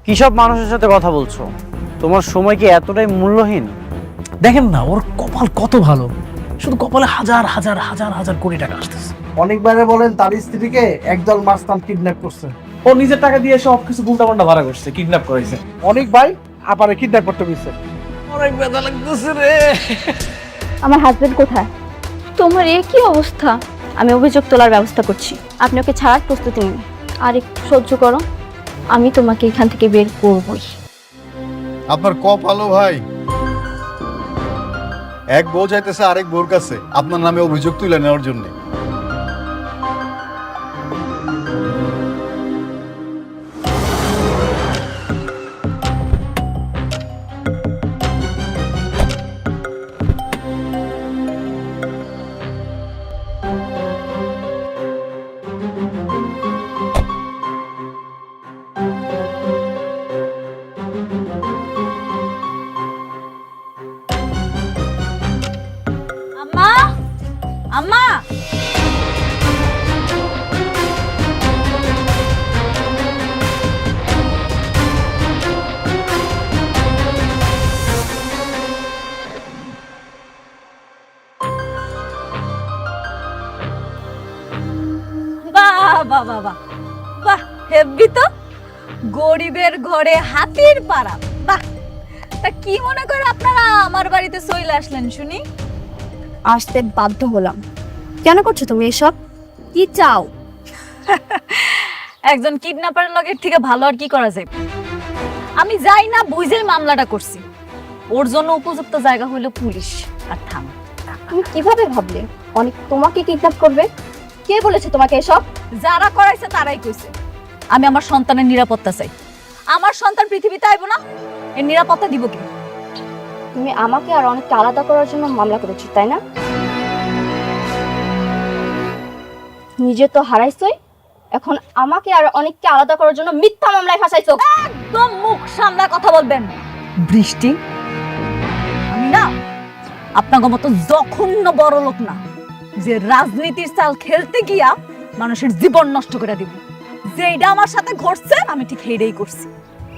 কি সব মানুষের সাথে কথা বলছো? তোমার সময় কি এতটাই মূল্যহীন? দেখেন না, ওর কপাল কত ভালো, শুধু কপালে হাজার হাজার হাজার হাজার কোটি টাকা আসতেছে। অনেকবারে বলেন তার স্ত্রীকে একদল মাস্তান কিডন্যাপ করছে। ও নিজের টাকা দিয়ে সব কিছু উল্টাপাল্টা ভাড়া করছে, কিডন্যাপ করেছে। অনেক ভাই আপারে কিডন্যাপ করতে গেছে। অনেক ব্যথা লাগতেছে রে। আমার হাজবেন্ড কোথায়? তোমার এ কি অবস্থা? আমি অভিযোগ তোলার ব্যবস্থা করছি, আপনি ওকে ছাড়ার প্রস্তুতি নিন। আর একটু সহ্য করো, আমি তোমাকে এখান থেকে বের করবই। আপনার কপালও ভাই, এক বউ যাইতেছে আরেক বউর কাছে আপনার নামে অভিযোগ তুলে নেওয়ার জন্য। আম্মা, আম্মা, বাহ বাহ বাহ বাহ বাহ, হেব্বি তো। গরিবের ঘরে হাতির পাড়া। বাহ, তা কি মনে করে আপনারা আমার বাড়িতে চলে আসলেন শুনি? আসতে বাধ্য হলাম। কেন করছো তুমি এসব? কি চাও? একজন কিডন্যাপারের লগের থেকে ভালো আর কি করা যায়? আমি যাই না বুঝে মামলাটা করছি। ওর জন্য উপযুক্ত জায়গা হলো পুলিশ আর থানা। তুমি কিভাবে ভাবলে অনেক তোমাকে কিডন্যাপ করবে? কে বলেছে তোমাকে এসব? যারা করাইছে তারাই কইছে। আমি আমার সন্তানের নিরাপত্তা চাই। আমার সন্তান পৃথিবীতে আইব না, এর নিরাপত্তা দিব কি? তুমি আমাকে আর অনেককে আলাদা করার জন্য মামলা করেছো, তাই না? নিজে তো হারাইছই, এখন আমাকে আর অনেককে আলাদা করার জন্য মিথ্যা মামলায় ফাঁসাইছো। একদম মুখ সামলা কথা বলবেন। বৃষ্টি, আমি না আপনার মতো জঘন্য বড় লোক না যে রাজনীতির চাল খেলতে গিয়া মানুষের জীবন নষ্ট করে দিব। যেটা আমার সাথে ঘটছে আমি ঠিক সেইটাই করছি।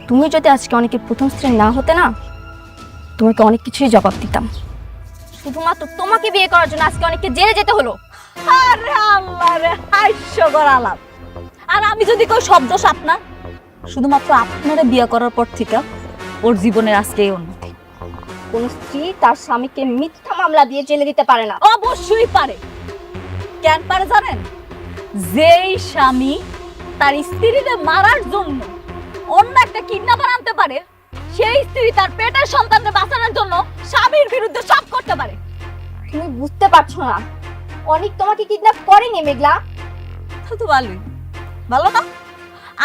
তুমি যদি আজকে অনেকের প্রথম স্ত্রী না হতে না, তোমাকে অনেক কিছুই জবাব দিতাম। শুধুমাত্র তোমাকে বিয়ে করার জন্য আজকে অনেককে জেলে যেতে হলো। আরে আল্লাহ রে, হাস্যকর আলাপ। আর আমি যদি কেউ শব্দ আপনার, শুধুমাত্র আপনারে বিয়ে করার পর থেকে ওর জীবনের আজকে এই উন্নতি। কোন স্ত্রী তার স্বামীকে মিথ্যা মামলা দিয়ে জেলে দিতে পারে না। অবশ্যই পারে। কেন পারে জানেন? যেই স্বামী তার স্ত্রীকে মারার জন্য অন্য একটা কিডন্যাপার আনতে পারে, সেই স্ত্রী তার পেটের সন্তানকে বাঁচানোর জন্য স্বামীর বিরুদ্ধে সব করতে পারে। তুমি বুঝতে পারছো না, অনেক তোমাকে কিডন্যাপ করেনি মেঘলা। তো ভালোই, ভালো না?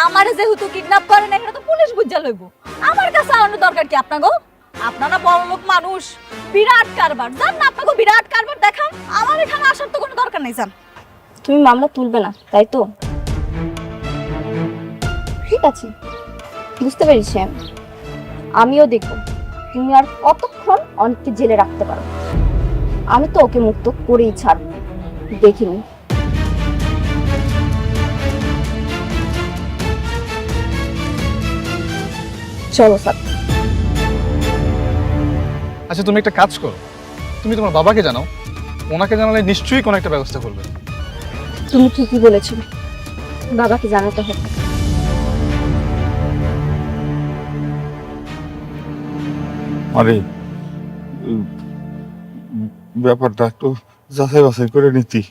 আমার যেহেতু কিডন্যাপ করে না, এটা তো পুলিশ বুঝা লইব। আমার কাছে আনার দরকার কি আপনাকে? আপনারা বড় লোক মানুষ, বিরাট কারবার জান না, আপনাকে বিরাট কারবার দেখান। আমার এখানে আসার তো কোনো দরকার নেই। জান, তুমি মামলা তুলবে না, তাই তো? ঠিক আছে, বুঝতে পেরেছি আমি। আমিও দেখব তুমি আর কতক্ষণ অনেককে জেলে রাখতে পারো। আমি তো ওকে মুক্ত করেই ছাড়ব, দেখিনি। চলো স্যার। আচ্ছা, তুমি একটা কাজ করো, তুমি তোমার বাবাকে জানাও। ওনাকে জানালে নিশ্চয়ই কোনো একটা ব্যবস্থা করবে। তুমি ঠিকই বলেছো, বাবাকে জানাতে হবে। আরে ব্যাপারটা একটু যাচাই বাছাই করে নিতি।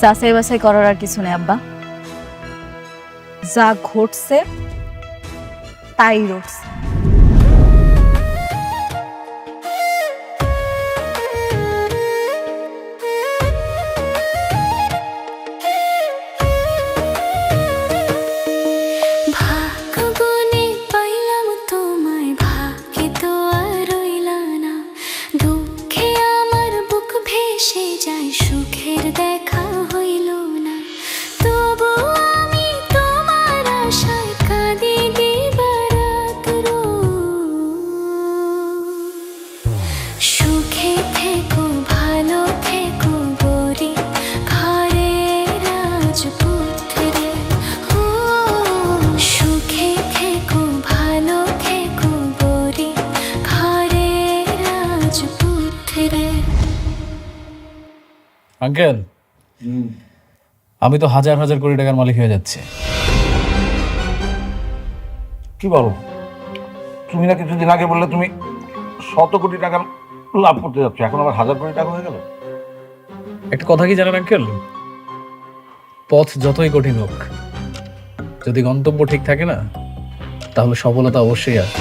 যাচাই বাছাই করার আর কিছু নেই আব্বা। যা ঘটছে তাই ঘটছে। সুখের দেখা হইল না, তবু আমি তোমার আশায় কাঁদি দিবারাত রোজ। আঙ্কেল, আমি তো হাজার হাজার কোটি টাকার মালিক হয়ে যাচ্ছে। কি বলো? তুমি না কিছুদিন আগে বললে তুমি 100 কোটি টাকা লাভ করতে যাচ্ছ, এখন আবার 1000 কোটি টাকা হয়ে গেল। একটা কথা কি জানেন আঙ্কেল, পথ যতই কঠিন হোক, যদি গন্তব্য ঠিক থাকে না, তাহলে সফলতা অবশ্যই আসে।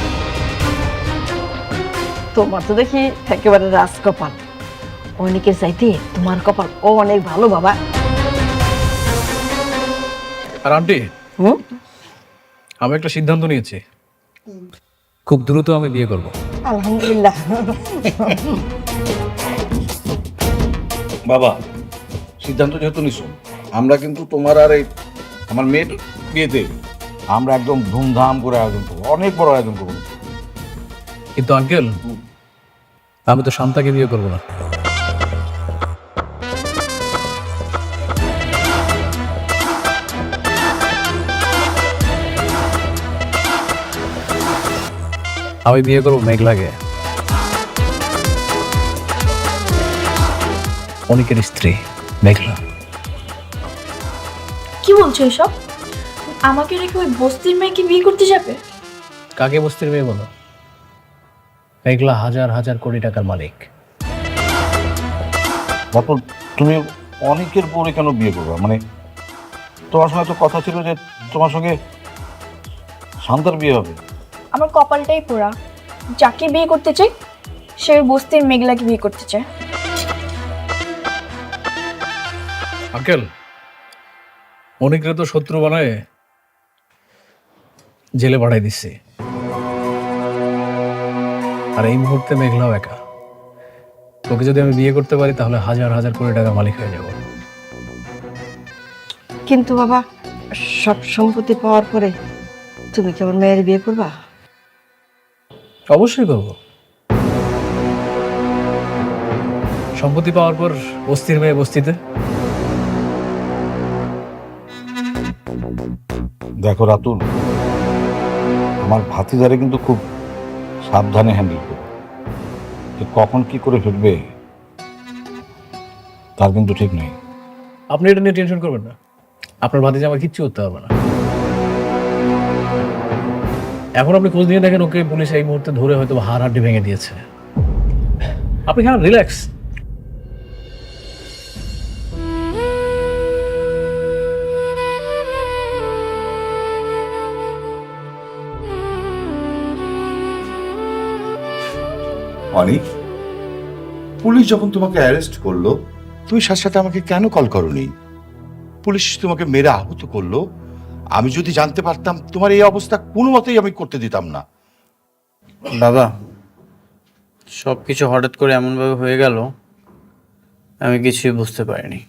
তোমার তো দেখি একেবারে রাজকপাল। অনেকের চাইতে তোমার কপাল অনেক ভালো বাবা। আর আন্টি, আমি একটা সিদ্ধান্ত নিয়েছি, খুব দ্রুত আমি বিয়ে করব। আলহামদুলিল্লাহ। বাবা, সিদ্ধান্ত যেহেতু নিছো, আমরা কিন্তু তোমার আর এই আমার মেয়ের বিয়েতে আমরা একদম ধুমধাম করে আয়োজন করবো, অনেক বড় আয়োজন করবো। কিন্তু আঙ্কেল, আমি তো শান্তাকে বিয়ে করবো না। আমি বিয়ে করবো মেঘলাকে, অনিকের স্ত্রী মেঘলা। কি বলছো এসব? আমাকে রেখে ওই বস্তির মেয়েকে বিয়ে করতে যাবে? কাকে বস্তির মেয়ে বলো? মেঘলা হাজার হাজার কোটি টাকার মালিক। তারপর তুমি অনেকের পরে কেন বিয়ে করবে? মানে তোমার সঙ্গে তো কথা ছিল যে তোমার সঙ্গে শান্তার বিয়ে হবে। আমার কপালটাই পোড়া, যাকে বিয়ে করতে চাই সে ওই বস্তির মেঘলাকে বিয়ে করতে চায়। আঙ্কেল, অনেকরে তো শত্রু বানায় জেলে পাঠাই দিচ্ছে, আর এই মুহূর্তে মেঘলাও একা। তোকে যদি আমি বিয়ে করতে পারি তাহলে হাজার হাজার কোটি টাকা মালিক হয়ে যাব। কিন্তু বাবা, সব সম্পত্তি পাওয়ার পরে তুমি কি আমার মেয়ের বিয়ে করবা? অবশ্যই করব। সম্পত্তি পাওয়ার পর বস্তির মেয়ে বস্তিতে। দেখো রাতুল, আমার ভাতিজারে কিন্তু খুব সাবধানে হ্যান্ডেল করবে, যে কখন কি করে ফেলবে তার কিন্তু ঠিক নেই। আপনি এটা নিয়ে টেনশন করবেন না, আপনার ভাতিজা আমার কিচ্ছু করতে হবে না। এখন আপনি খোঁজ নিয়ে দেখেন, ওকে পুলিশ এই মুহূর্তে ধরে হয়তো হাড় হাড্ডি ভেঙে দিয়েছে। আপনি হ্যাঁ রিল্যাক্স। অনিক, পুলিশ যখন তোমাকে অ্যারেস্ট করলো, তুমি সাথে সাথে আমাকে কেন কল করোনি? পুলিশ তোমাকে মেরে আহত করলো, আমি যদি জানতে পারতাম তোমার এই অবস্থা কোনো মতেই আমি করতে দিতাম না। বাবা, সব কিছু হঠাৎ করে এমনভাবে হয়ে গেল, আমি কিছুই বুঝতে পারিনি।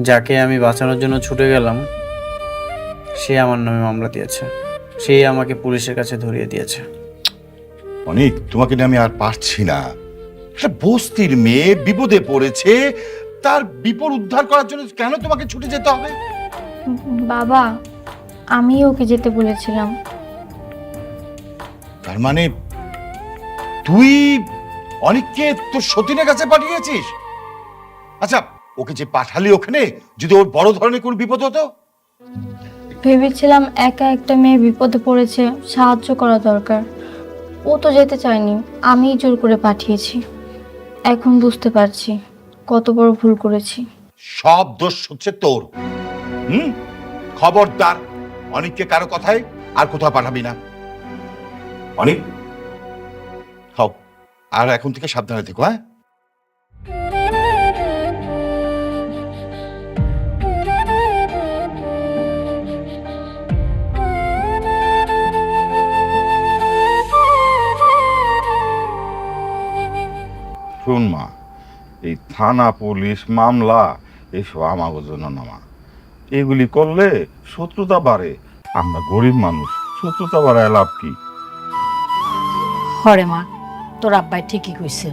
যাকে আমি বাঁচানোর জন্য ছুটে গেলাম, সে আমার নামে মামলা দিয়েছে, সে আমাকে পুলিশের কাছে ধরিয়ে দিয়েছে। অনিক, তোমাকে নিয়ে আমি আর পারছি না। একটা বস্তির মেয়ে বিপদে পড়েছে, তার বিপদ উদ্ধার করার জন্য কেন তোমাকে ছুটে যেতে হবে? বাবা, আমি ওকে যেতে বলেছিলাম। তার মানে তুই অনিককে তোর সতীনের কাছে পাঠিয়েছিস? আচ্ছা, ওকে যে পাঠালি ওখানে, যদি ওর বড় ধরনের কোনো বিপদ হতো? ভেবেছিলাম একা একটা মেয়ে বিপদে পড়েছে, সাহায্য করা দরকার। ও তো যেতে চায়নি, আমিই জোর করে পাঠিয়েছি। এখন বুঝতে পারছি কত বড় ভুল করেছি। সব দোষ হচ্ছে তোর। খবরদার, অনিককে কারো কথায় আর কোথাও পাঠাবি না। অনিক, খাও, আর এখন থেকে সাবধানে থেকো। হ্যাঁ, শুন মা, এই থানা পুলিশ মামলা এইসব আমাদের জন্য না মা। এগুলি করলে শত্রুতা বাড়ে। আমরা গরিব মানুষ, শত্রুতা বাড়ায় লাভ কি? হরে মা, তোর আব্বাই ঠিকই কইছে।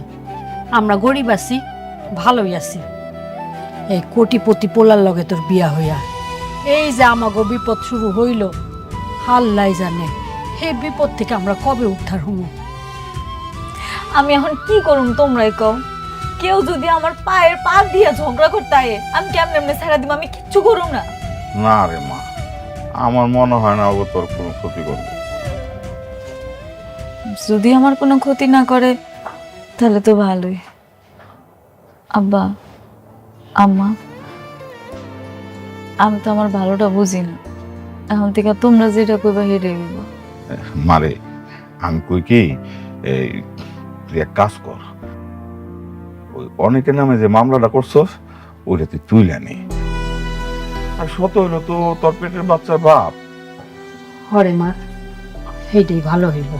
আমরা গরিব আছি, ভালোই আছি। এই কোটিপতি পোলার লগে তোর বিয়া হইয়া এই যে আমাগো বিপদ শুরু হইল, আল্লাহ জানে এই বিপদ থেকে আমরা কবে উদ্ধার হবো। আমি এখন কি করুম তোমরাই কও। কেউ যদি আমার পায়ের পা দিয়ে ঝগড়া করতে আয়ে আমি কেমনে এমনি ছেড়ে দিব? আমি কিচ্ছু করুম না। না রে মা, আমার মনে হয় না ও তোর কোনো ক্ষতি করবে। যদি আমার কোনো ক্ষতি না করে তাহলে তো ভালোই। আব্বা, আম্মা, আমি তো আমার ভালোটা বুঝি না, এখন থেকে তোমরা যেটা কইবা হেরে গেল। মারে আমি কই কি, এই তুই এক কাজ কর, ওই অনেকের নামে যে মামলাটা করছস ওইটা তুই তুইলা নে। আর শত হইলো তো তোর পেটের বাচ্চার বাপ। হরে মা, সেইটাই ভালো হইব।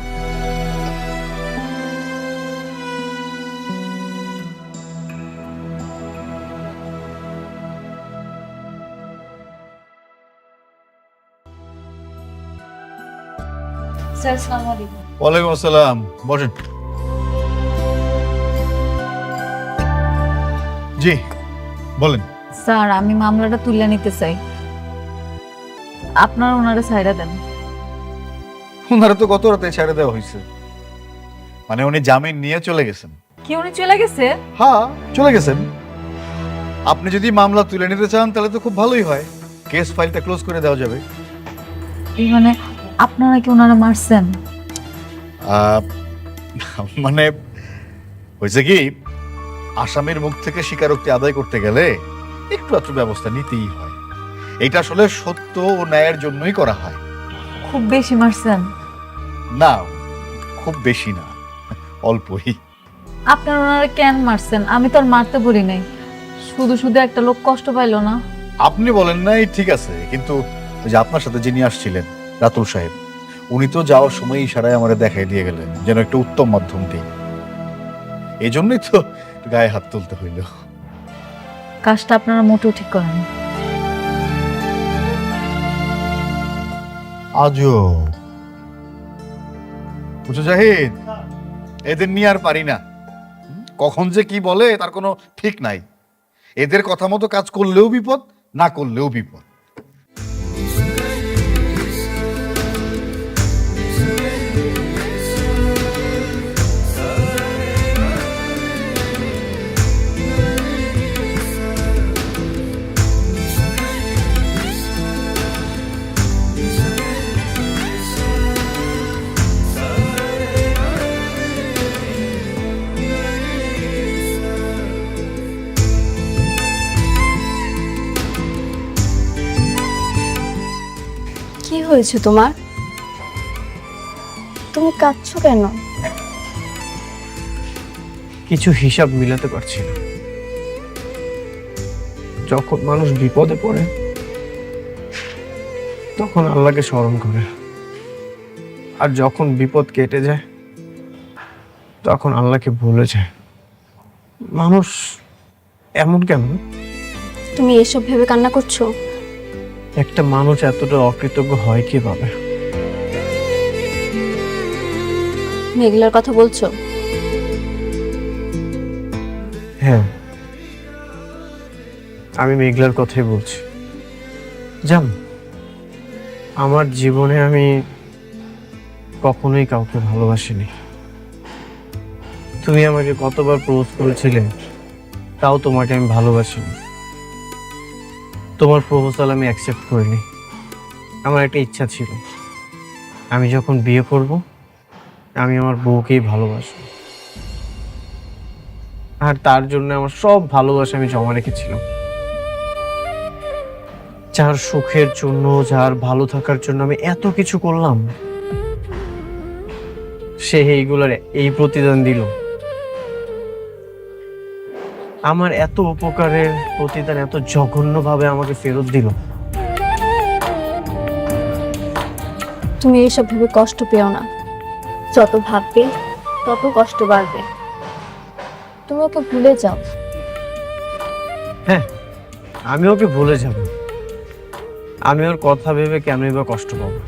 স্যার আসসালামু আলাইকুম। ওয়ালাইকুম আসসালাম, বসেন। জি বলেন। স্যার আমি মামলাটা তুলে নিতে চাই, আপনারা ওনারে ছাইড়া দেন। ওনারা তো গত রাতে ছেড়ে দেওয়া হয়েছে, মানে উনি জামিন নিয়ে চলে গেছেন। কি উনি চলে গেছে? হ্যাঁ চলে গেছেন। আপনি যদি মামলা তুলে নিতে চান তাহলে তো খুব ভালোই হয়, কেস ফাইলটা ক্লোজ করে দেওয়া যাবে। এই মানে আপনারা কি ওনারা মারছেন? মানে হয়েছে কি, আসামির মুখ থেকে স্বীকারোক্তি আদায় করতে গেলে একটু একটু ব্যবস্থা নিতেই হয়। এটা আসলে সত্য ও ন্যায়ের জন্যই করা হয়। খুব বেশি মারছেন? না, খুব বেশি না, অল্পই। আপনারা ওনারা কেন মারছেন? আমি তো আর মারতে বলি নাই, শুধু শুধু একটা লোক কষ্ট পাইলো না। আপনি বলেন নাই ঠিক আছে, কিন্তু ওই যে আপনার সাথে যিনি আসছিলেন রাতুল সাহেব, উনি তো যাওয়ার সময় ইশারায় আমারে দেখাই দিয়ে গেলেন যেন একটা উত্তম মাধ্যম দিই। এই জন্যই তো গায়ে হাত তুলতে হইল। কাজটা আপনারা মোটেও ঠিক করেন। আজও বুঝো জাহিদ, এদের নিয়ে আর পারি না। কখন যে কি বলে তার কোনো ঠিক নাই। এদের কথা মতো কাজ করলেও বিপদ, না করলেও বিপদ। কি হয়েছে তোমার? তুমি কাঁদছো কেন? কিছু হিসাব মিলাতে পারছি না। যখন মানুষ বিপদে পড়ে তখন আল্লাহকে স্মরণ করে, আর যখন বিপদ কেটে যায় তখন আল্লাহকে ভুলে যায়। মানুষ এমন কেমন? তুমি এসব ভেবে কান্না করছো? একটা মানুষ এতটা অকৃতজ্ঞ হয় কিভাবে? মেঘলার কথা বলছো? হ্যাঁ, আমি মেঘলার কথাই বলছি। জান, আমার জীবনে আমি কখনোই কাউকে ভালোবাসিনি। তুমি আমাকে কতবার প্রপোজ করেছিলে, তাও তোমাকে আমি ভালোবাসিনি। তোমার প্রপোজাল আমি অ্যাকসেপ্ট করিনি। আমার একটা ইচ্ছা ছিল, আমি যখন বিয়ে করব আমি আমার বউকেই ভালোবাসবো, আর তার জন্য আমার সব ভালোবাসা আমি জমা রেখেছিলাম। যার সুখের জন্য, যার ভালো থাকার জন্য আমি এত কিছু করলাম, সে এইগুলোর এই প্রতিদান দিল। আমার এত উপকারের প্রতিদান এত জঘন্যভাবে আমাকে ফেরত দিল। তুমি এইসব ভেবে কষ্ট পেও না, যত ভাববে তত কষ্ট বাড়বে। তুমি ওকে ভুলে যাও। হ্যাঁ, আমি ওকে ভুলে যাব। আমি ওর কথা ভেবে কেনই বা কষ্ট পাবো?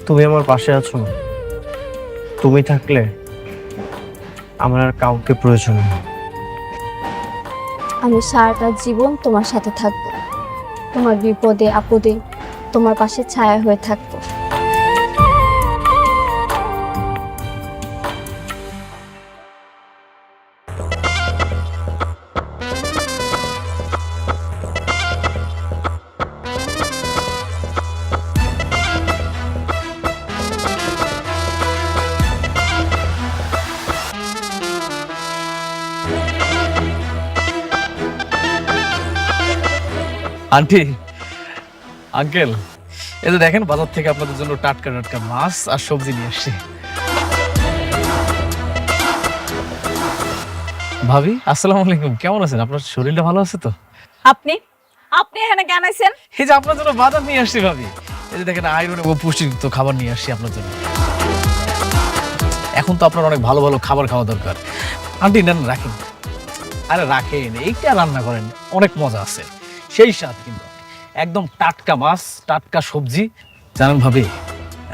তুমি আমার পাশে আছো না, তুমি থাকলে আমার আর কাউকে প্রয়োজন নেই। আমি সারাটা জীবন তোমার সাথে থাকবো, তোমার বিপদে আপদে তোমার পাশে ছায়া হয়ে থাকবো। আন্টি, আঙ্কেল, এই যে দেখেন বাজার থেকে আপনাদের জন্য টাটকা টাটকা মাছ আর সবজি নিয়ে আসছি। ভাবি, আসসালামু আলাইকুম, কেমন আছেন? আপনার শরীরটা ভালো আছে তো? আপনি আপনি এখানে কেন আইছেন? এই যে আপনার জন্য বাজার নিয়ে আসছি ভাবি। এই যে দেখেন আয়রন ও পুষ্টিযুক্ত খাবার নিয়ে আসছি আপনার জন্য। এখন তো আপনার অনেক ভালো ভালো খাবার খাওয়া দরকার। আন্টি নেন, রাখেন। আরে রাখেন, এইটা রান্না করেন, অনেক মজা আছে, সেই স্বাদ কিন্তু। একদম টাটকা মাছ, টাটকা সবজি। জানেন ভাবি,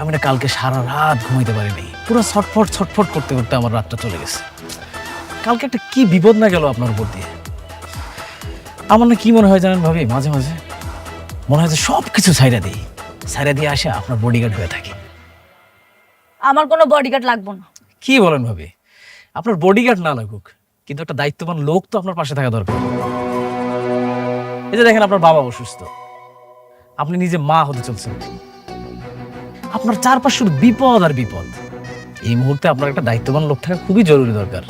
আমি না কালকে সারা রাত ঘুমাইতে পারিনি, পুরো ছটফট ছটফট করতে করতে আমার রাতটা চলে গেছে। কালকে একটা কি বিপদ না গেল আপনার উপর দিয়ে। আমার না কি মনে হয় জানেন ভাবি, মাঝে মাঝে মনে হয় যে সব কিছু ছাইরা দিই, ছাইরা দিয়ে আসে আপনার বডিগার্ড হয়ে থাকি। আমার কোনো বডিগার্ড লাগবে না। কি বলেন ভাবি? আপনার বডিগার্ড না লাগুক, কিন্তু একটা দায়িত্ববান লোক তো আপনার পাশে থাকা দরকার। এই যে দেখেন আপনার বাবা অসুস্থ, আপনি নিজে মা হতে চলছেন, আপনার চারপাশে শুধু বিপদ আর বিপদ। এই মুহূর্তে আপনার একটা দায়িত্ববান লোক থাকা খুবই জরুরি দরকার।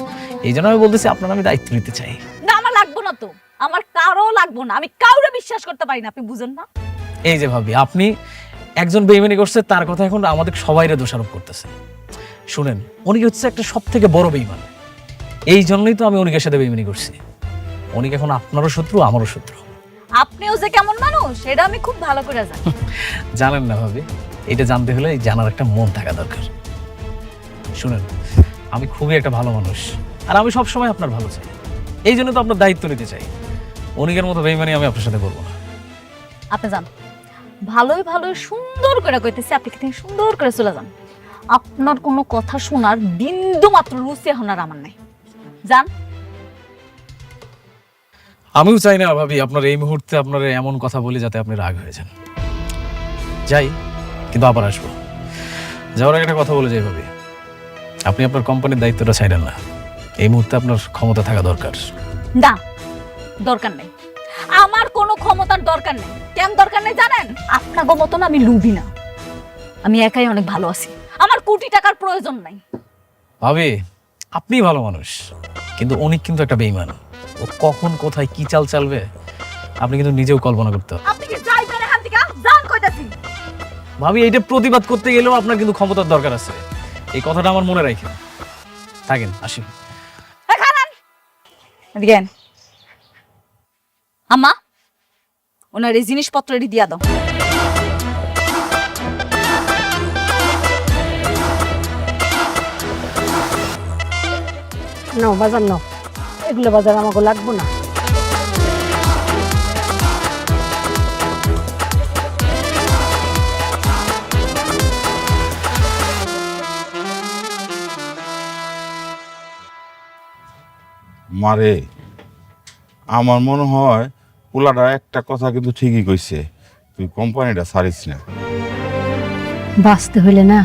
এই জন্য আমি বলতেছি আপনার আমি দায়িত্ব নিতে চাই। না, আমার লাগবে না তো, আমার কারো লাগবে না। আমি কাউরে বিশ্বাস করতে পারি না, আপনি বুঝেন না? এই যে ভাবি, আপনি একজন বেইমানি করছে, তার কথা এখন আমাদের সবাইরে দোষারোপ করতেছে। শুনেন, উনি হচ্ছে একটা সব থেকে বড় বেইমান। এই জন্যই তো আমি অনিকের সাথে বেইমানি করছি। অনিক এখন আপনারও শত্রু, আমারও শত্রু। আপনিও যে কেমন মানুষ এটা আমি খুব ভালো করে জানি। জানেন না ভাবি, এটা জানতে হলে এই জানার একটা মন থাকা দরকার। শুনেন, আমি খুবই একটা ভালো মানুষ, আর আমি সব সময় আপনার ভালো চাই। এই জন্য তো আপনার দায়িত্ব নিতে চাই। অনিকের মতো বেইমানি আমি আপনার সাথে করবো না। আপনি যান, ভালোই ভালোই সুন্দর করে কইতেছি, আপনি কি সুন্দর করে চলে যান। আপনার কোনো কথা শোনার বিন্দু মাত্র রুচি এখন আর আমার নাই। যান। আমিও চাই না ভাবি আপনার এই মুহূর্তে আপনার এমন কথা বলে যাতে আপনি রাগ হয়ে যান। যাই, কিন্তু আবার আসবো। যাওয়ার আগে একটা কথা বলে যাই ভাবি, আপনি আপনার কোম্পানির দায়িত্বটা ছাইড়েন না। এই মুহূর্তে আপনার ক্ষমতা থাকা দরকার। না, দরকার নেই, আমার কোনো ক্ষমতার দরকার নেই। কেন দরকার নেই জানেন? আপনার মতন আমি লুবি না, আমি একাই অনেক ভালো আছি, আমার কোটি টাকার প্রয়োজন নাই। ভাবি, আপনি ভালো মানুষ, কিন্তু অনেক কিন্তু একটা বেইমান। ও কখন কোথায় কি চাল চালবে আপনি কিন্তু নিজেও কল্পনা করতে পারেন। আপনি কি যাইবেন এখান থেকে? যান কইতাছি। ভাবি, এইটা প্রতিবাদ করতে গেলেও আপনার কিন্তু ক্ষমতার দরকার আছে, এই কথাটা আমার মনে রাখেন। থাকেন, আসি। এদিকে আন। আম্মা, ওনার এই জিনিসপত্র দিয়া দাও। নাও বাজার নাও, এগুলো বাজার আমাকে লাগবো না। মারে, আমার মনে হয় পোলাটা একটা কথা কিন্তু ঠিকই কইছে, তুই কোম্পানিটা ছাড়িস না। বাঁচতে হইলে না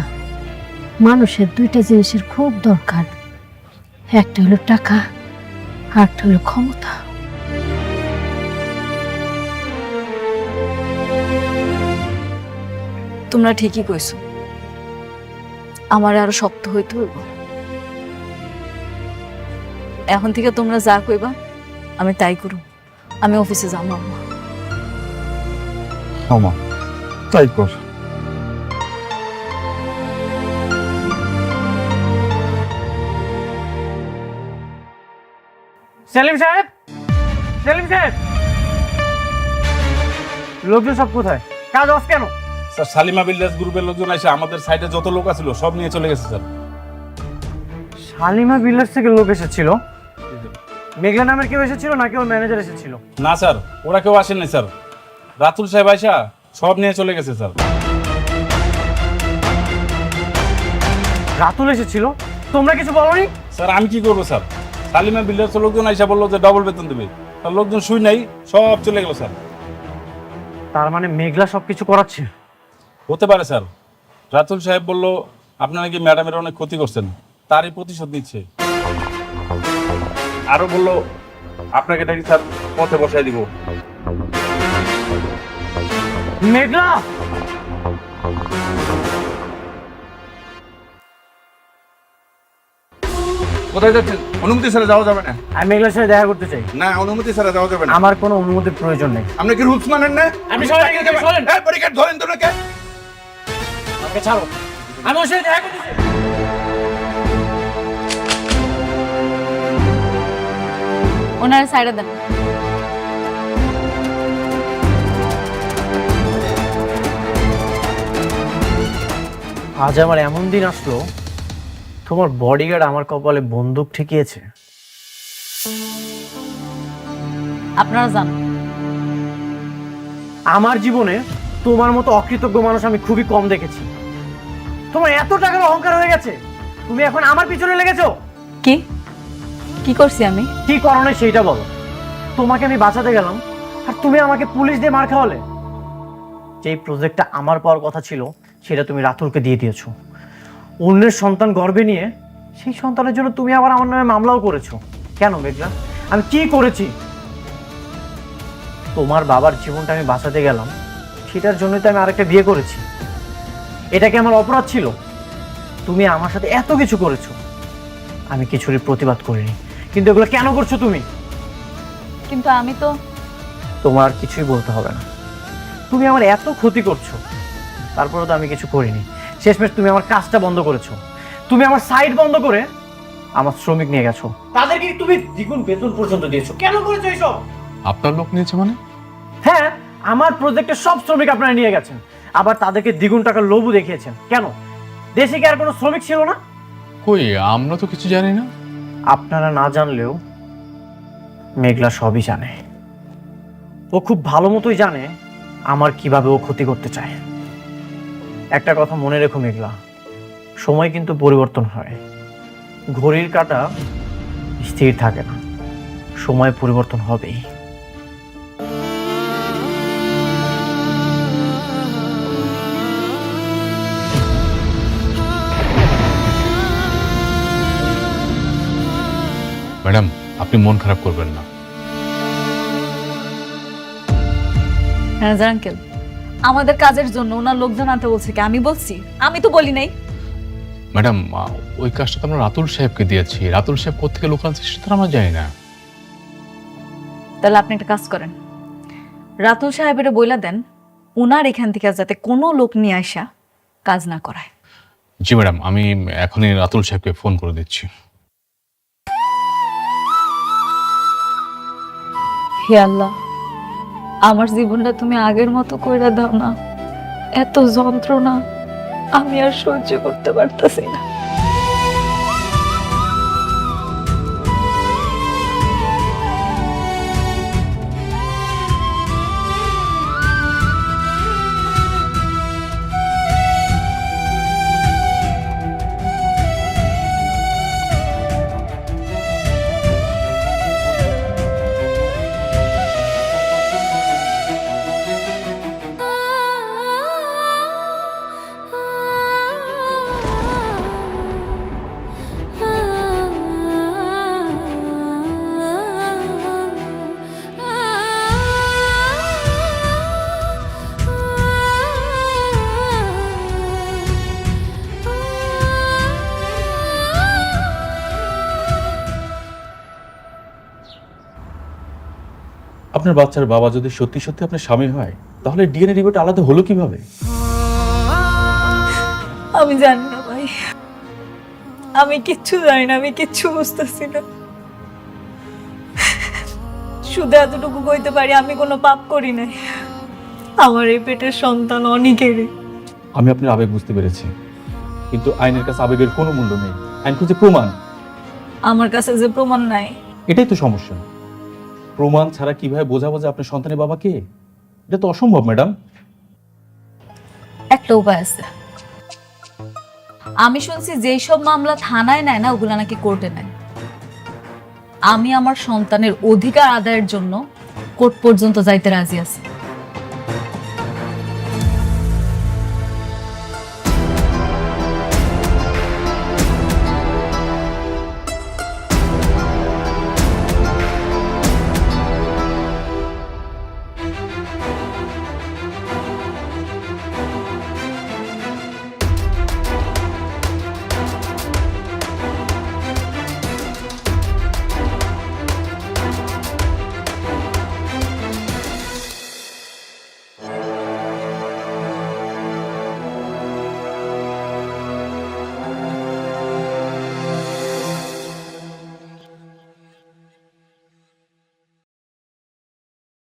মানুষের দুইটা জিনিসের খুব দরকার, একটা হলো টাকা, আরেকটা হলো ক্ষমতা। তোমরা ঠিকই কইছো, আমার আরো শক্ত হইতে হইব। এখন থেকে তোমরা যা কইবা আমি তাই করব। আমি অফিসে যাবো। আমা তাই কর। সেলিম সাহেব, সেলিম সাহেব, লোকজন সব কোথায়? কাজ অফ কেন? স্যার, সালিমা বিল্ডার্স গ্রুপের লোকজন এসে আমাদের সাইডে যত লোক আছিল সব নিয়ে চলে গেছে স্যার। শালিমা বিল্ডার্স থেকে লোক এসেছিল? মেঘলা নামের কেউ এসেছিল নাকি ওর ম্যানেজার এসেছিল? না স্যার, ওরা কেউ আসেনি স্যার, রাতুল সাহেব আইসা সব নিয়ে চলে গেছে স্যার। রাতুল এসেছিল? তোমরা কিছু বলোনি? স্যার আমি কি করবো স্যার, সালিমা বিল্ডার্স লোকজন আইসা বললো যে ডবল বেতন দেবে, তার লোকজন শুই নাই, সব চলে গেল স্যার। তার মানে মেঘলা সবকিছু করাচ্ছে? হতে পারে স্যার, রাতুল সাহেব বললো আপনারা নাকি ম্যাডামের অনেক ক্ষতি করছেন, তারই প্রতিশোধ নিচ্ছে। আরো বললো আপনাকে নাকি স্যার পথে বসায় দিব। মেঘলা, কোথায় যাচ্ছেন? অনুমতি ছাড়া যাওয়া যাবে না। আমি মেঘলার সাথে দেখা করতে চাই। না, অনুমতি ছাড়া যাওয়া যাবে না। আমার কোনো অনুমতির প্রয়োজন নেই। আপনি কি রুলস মানেন না? আপনি সবাই এখান থেকে সরেন। এই ব্যারিকেড ধরেন তো নাকি? আমাকে ছাড়ো, আমি ওর সাথে দেখা করতে চাই। ওনার সাইডে দেন। আজ আমার এমন দিন আসলো, তোমার বডিগার্ড আমার কপালে বন্দুক ঠেকিয়েছে। আপনারা যান। আমার জীবনে তোমার মতো অকৃতজ্ঞ মানুষ আমি খুবই কম দেখেছি। তোমার এত টাকার অহংকার হয়ে গেছে, তুমি এখন আমার পিছনে লেগেছো। কি কি করছি আমি? কি কারণে সেইটা বলো। তোমাকে আমি বাঁচাতে গেলাম আর তুমি আমাকে পুলিশ দিয়ে মার খাওয়ালে। যেই প্রজেক্টটা আমার পাওয়ার কথা ছিল সেটা তুমি রাতুলকে দিয়ে দিয়েছো। অন্যের সন্তান গর্ভে নিয়ে সেই সন্তানের জন্য তুমি আবার আমার নামে মামলাও করেছো। কেন মেঘলা, আমি কি করেছি? তোমার বাবার জীবনটা আমি বাঁচাতে গেলাম, সেটার জন্যই তো আমি আরেকটা বিয়ে করেছি। এটা কি আমার অপরাধ ছিল? তুমি আমার সাথে এত কিছু করেছো, আমি কিছুরই প্রতিবাদ করিনি, কিন্তু এগুলো কেন করছো তুমি? কিন্তু আমি তো তোমার আর কিছুই বলতে হবে না। তুমি আমার এত ক্ষতি করছো, তারপরে তো আমি কিছু করিনি। শেষমেশ তুমি আমার কাজটা বন্ধ করেছো। তুমি আমার সাইট বন্ধ করে আমার শ্রমিক নিয়ে গেছো, তাদেরকে তুমি দ্বিগুণ বেতন পর্যন্ত দিয়েছো। কেন করেছো এইসব? আপনার লোক নিয়েছে মানে? হ্যাঁ, আমার প্রজেক্টের সব শ্রমিক আপনারা নিয়ে গেছেন, আবার তাদেরকে দ্বিগুণ টাকার লোভও দেখিয়েছেন। কেন? দেশে কি আর কোনো শ্রমিক ছিল না? কই, আমরা তো কিছু জানি না। আপনারা না জানলেও মেঘলা সবই জানে। ও খুব ভালো মতোই জানে আমার কিভাবে ও ক্ষতি করতে চায়। একটা কথা মনে রেখো মেঘলা, সময় কিন্তু পরিবর্তন হয়। ঘড়ির কাঁটা স্থির থাকে না, সময় পরিবর্তন হবেই। ম্যাডাম, আপনি মন খারাপ করবেন না। ম্যানেজার আঙ্কেল, আমাদের কাজের জন্য ওনার লোকজন আনতে বলছে কি? আমি বলছি? আমি তো বলি নাই। ম্যাডাম, ওই কাজটা তো আমরা রাতুল সাহেবকে দিয়েছি। রাতুল সাহেব কোথেকে লোক আনছে সেটা তো আমরা জানি না। তাহলে আপনি একটা কাজ করেন, রাতুল সাহেবের বইলা দেন উনার এখান থেকে যাতে কোনো লোক নিয়ে আসা কাজ না করায়। জি ম্যাডাম, আমি এখনই রাতুল সাহেবকে ফোন করে দিচ্ছি। হে আল্লাহ, আমার জীবনটা তুমি আগের মতো কইরা দাও না। এত যন্ত্রণা আমি আর সহ্য করতে পারতেছি না। আপনার বাচ্চার বাবা যদি সত্যি সত্যি আপনার স্বামী হয়, তাহলে ডিএনএ রিপোর্ট আলাদা হলো কিভাবে? আমি জানি না ভাই, আমি কিচ্ছু জানি না, আমি কিচ্ছু বুঝতেছি না। শুধু এতটুকু কইতে পারি আমি কোনো পাপ করি নাই। আমার এই পেটের সন্তান অনেকেরই। আমি আপনার আবেগ বুঝতে পেরেছি, কিন্তু আইনের কাছে আবেগের কোনো মূল্য নেই। আইন খুঁজে প্রমাণ। আমার কাছে যে প্রমাণ নাই। এটাই তো সমস্যা। প্রমাণ ছাড়া কিভাবে বোঝাবো যে আপনার সন্তানের বাবা কে? এটা তো অসম্ভব ম্যাডাম। একটা উপায় আছে। আমি শুনছি যেই সব মামলা থানায় নেয় না, ওগুলা নাকি কোর্টে নেয়। আমি আমার সন্তানের অধিকার আদায়ের জন্য কোর্ট পর্যন্ত যাইতে রাজি আছি।